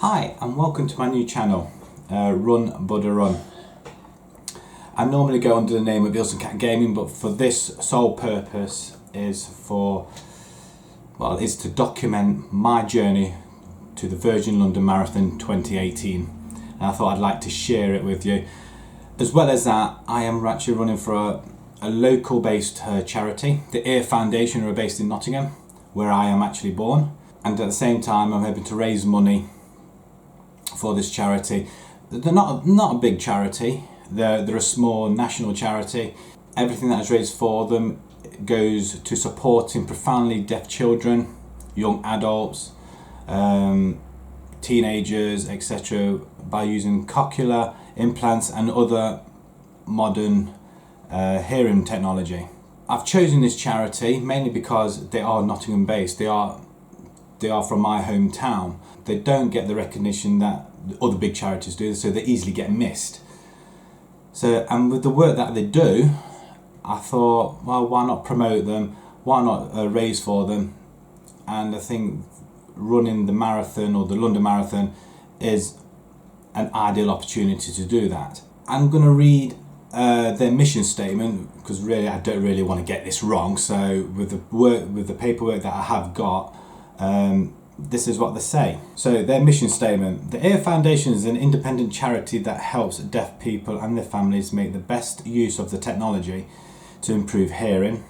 Hi and welcome to my new channel, Runbudarun. I normally go under the name of Wilson Cat Gaming, but for this sole purpose is to document my journey to the Virgin London Marathon 2018, and I thought I'd like to share it with you. As well as that, I am actually running for a local based charity, the Air Foundation, who are based in Nottingham, where I am actually born, and at the same time I'm hoping to raise money for this charity. They're not a big charity, they're a small national charity. Everything that is raised for them goes to supporting profoundly deaf children, young adults, teenagers, etc. by using cochlear implants and other modern hearing technology. I've chosen this charity mainly because they are Nottingham based. They are from my hometown. They don't get the recognition that other big charities do, so they easily get missed. So, and with the work that they do, I thought, well, why not promote them? Why not raise for them? And I think running the marathon or the London Marathon is an ideal opportunity to do that. I'm going to read their mission statement, because really I don't really want to get this wrong. So with the paperwork that I have got, this is what they say. So their mission statement: the Air Foundation is an independent charity that helps deaf people and their families make the best use of the technology to improve hearing,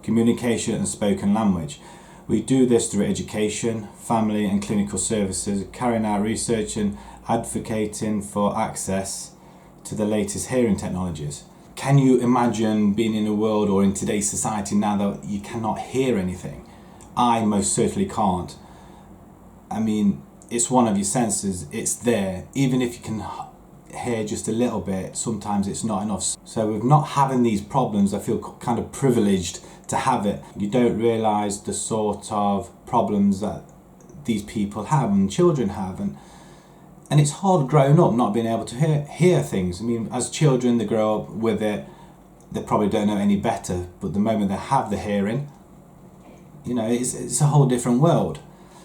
communication and spoken language. We do this through education, family and clinical services, carrying out research and advocating for access to the latest hearing technologies. Can you imagine being in a world or in today's society now that you cannot hear anything? I most certainly can't. I mean, it's one of your senses, it's there. Even if you can hear just a little bit, sometimes it's not enough. So with not having these problems, I feel kind of privileged to have it. You don't realise the sort of problems that these people have and children have, and it's hard growing up not being able to hear things. I mean, as children they grow up with it, they probably don't know any better, but the moment they have the hearing, you know, it's a whole different world.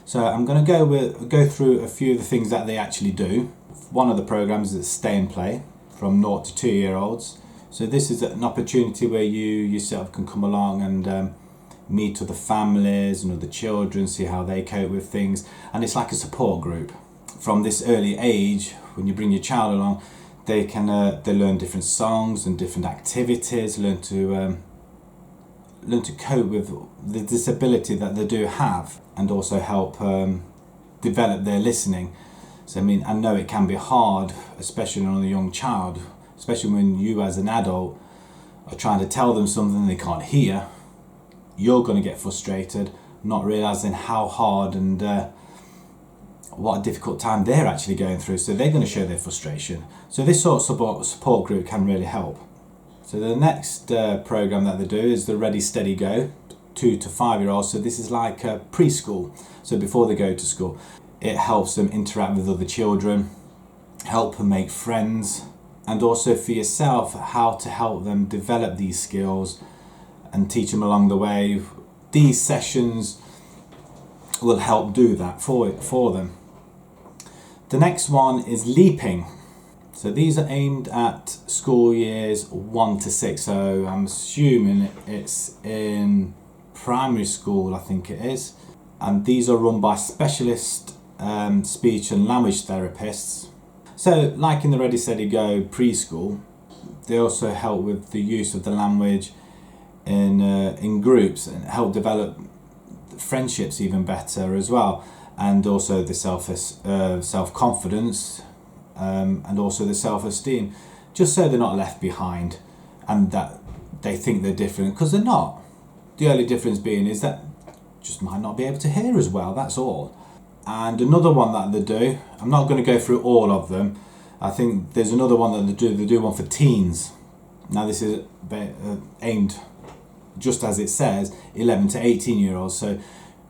So I'm going to go through a few of the things that they actually do. One of the programs is Stay and Play from 0 to 2 year olds. So this is an opportunity where you yourself can come along and meet other families and other children, see how they cope with things, and it's like a support group. From this early age, when you bring your child along, they learn different songs and different activities, learn to cope with the disability that they do have, and also help develop their listening. So I mean, I know it can be hard, especially on a young child, especially when you as an adult are trying to tell them something they can't hear. You're going to get frustrated, not realising how hard and what a difficult time they're actually going through, so they're going to show their frustration. So this sort of support group can really help. So the next program that they do is the Ready Steady Go, 2 to 5 year olds. So this is like preschool, so before they go to school. It helps them interact with other children, help them make friends, and also for yourself how to help them develop these skills and teach them along the way. These sessions will help do that for them. The next one is Leaping. So these are aimed at school years 1 to 6. So I'm assuming it's in primary school, I think it is. And these are run by specialist speech and language therapists. So like in the Ready Steady Go preschool, they also help with the use of the language in groups and help develop friendships even better as well, and also the self-confidence and also the self-esteem, just so they're not left behind and that they think they're different, because they're not. The only difference being is that just might not be able to hear as well, that's all. And another one that they do, I'm not going to go through all of them, I think there's another one that they do one for teens. Now this is aimed, just as it says, 11 to 18 year olds, so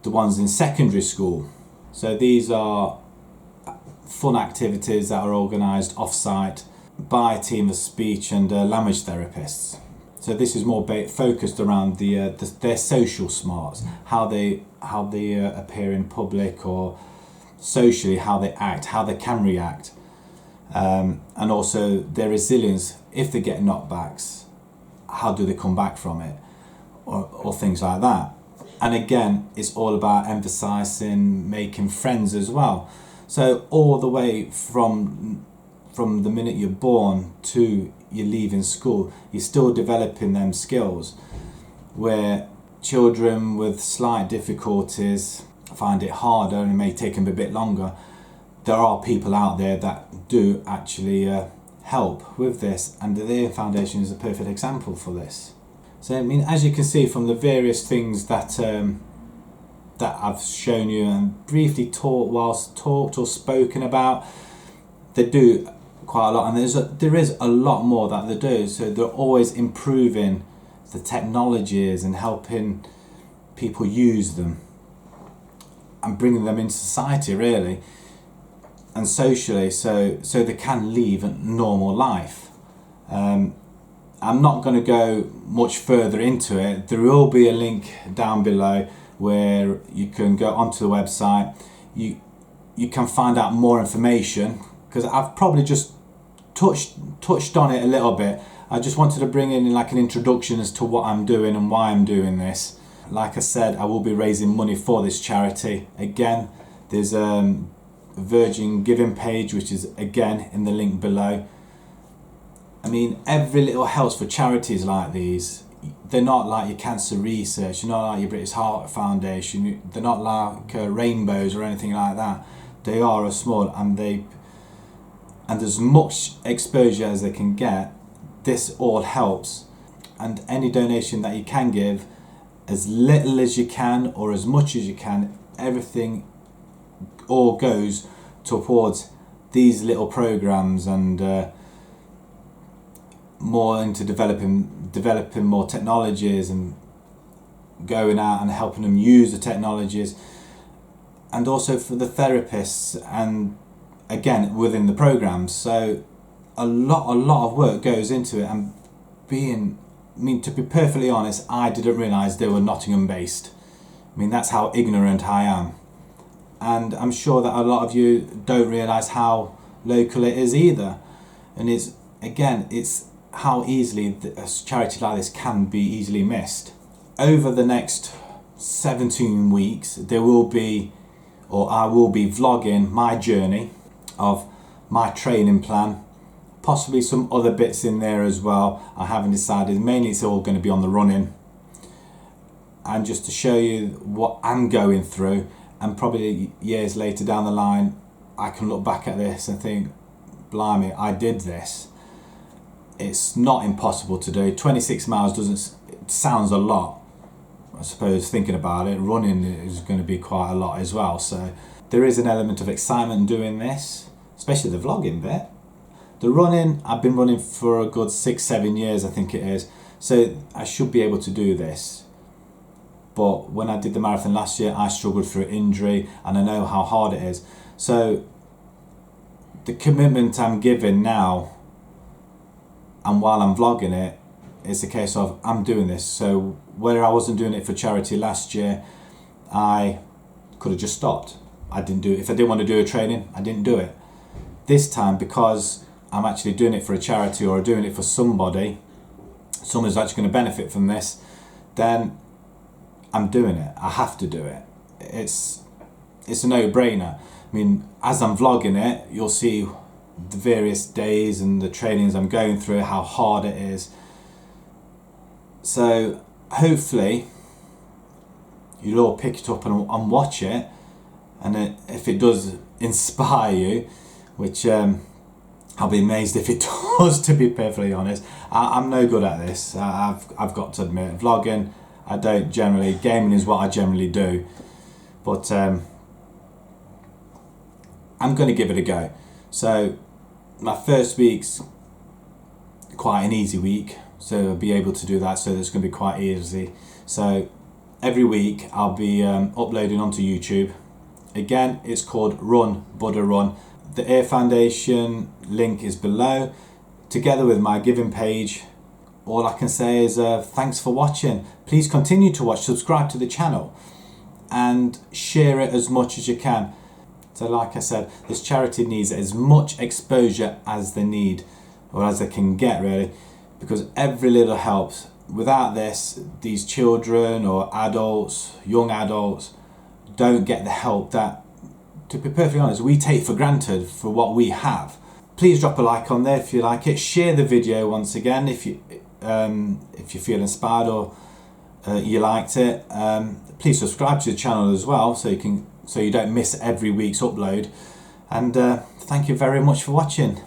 the ones in secondary school. So these are fun activities that are organised off-site by a team of speech and language therapists. So this is more focused around their social smarts, how they appear in public, or socially, how they act, how they can react, and also their resilience. If they get knockbacks, how do they come back from it, or things like that. And again, it's all about emphasizing making friends as well. So all the way from the minute you're born to you leaving school, you're still developing them skills, where children with slight difficulties find it harder and it may take them a bit longer. There are people out there that do actually help with this, and the VLM Foundation is a perfect example for this. So I mean, as you can see from the various things that that I've shown you and briefly talked or spoken about, they do quite a lot, and there is a lot more that they do. So they're always improving the technologies and helping people use them and bringing them into society, really, and socially, so they can live a normal life. I'm not going to go much further into it. There will be a link down below where you can go onto the website. You can find out more information, because I've probably just touched on it a little bit. I just wanted to bring in like an introduction as to what I'm doing and why I'm doing this. Like I said, I will be raising money for this charity. Again, there's a Virgin giving page, which is again in the link below. I mean, every little helps for charities like these. They're not like your cancer research, they're not like your British Heart Foundation, they're not like Rainbows or anything like that. They are a small, and as much exposure as they can get, this all helps. And any donation that you can give, as little as you can or as much as you can, everything all goes towards these little programs, and more into developing more technologies and going out and helping them use the technologies, and also for the therapists, and again within the programs. So a lot of work goes into it, and to be perfectly honest, I didn't realise they were Nottingham based. I mean, that's how ignorant I am, and I'm sure that a lot of you don't realise how local it is either. And it's how easily a charity like this can be easily missed. Over the next 17 weeks, I will be vlogging my journey of my training plan, possibly some other bits in there as well. I haven't decided. Mainly it's all going to be on the running, and just to show you what I'm going through, and probably years later down the line I can look back at this and think, blimey, I did this. It's not impossible to do. 26 miles sounds a lot, I suppose, thinking about it. Running is going to be quite a lot as well. So there is an element of excitement doing this, especially the vlogging bit. The running, I've been running for a good 6-7 years, I think it is. So I should be able to do this. But when I did the marathon last year, I struggled through injury, and I know how hard it is. So the commitment I'm giving now, and while I'm vlogging it, it's a case of I'm doing this. So where I wasn't doing it for charity last year, I could have just stopped. I didn't do it. If I didn't want to do a training, I didn't do it. This time, because I'm actually doing it for a charity, or doing it for somebody's actually going to benefit from this, then I'm doing it. I have to do it. It's a no-brainer. I mean, as I'm vlogging it, you'll see the various days and the trainings I'm going through, how hard it is. So hopefully you'll all pick it up and watch it, and if it does inspire you, which I'll be amazed if it does, to be perfectly honest. I'm no good at this. I've got to admit, vlogging, I don't generally. Gaming is what I generally do, but I'm going to give it a go. So my first week's quite an easy week, so I'll be able to do that. So it's going to be quite easy. So every week I'll be uploading onto YouTube. Again, it's called Runbudarun. The VLM Foundation link is below, together with my giving page. All I can say is thanks for watching. Please continue to watch, subscribe to the channel, and share it as much as you can. So like I said, this charity needs as much exposure as they need, or as they can get really, because every little helps. Without this, these children or adults, young adults, don't get the help that, to be perfectly honest, we take for granted for what we have. Please drop a like on there if you like it. Share the video once again if you feel inspired or you liked it. Please subscribe to the channel as well, so you don't miss every week's upload. And thank you very much for watching.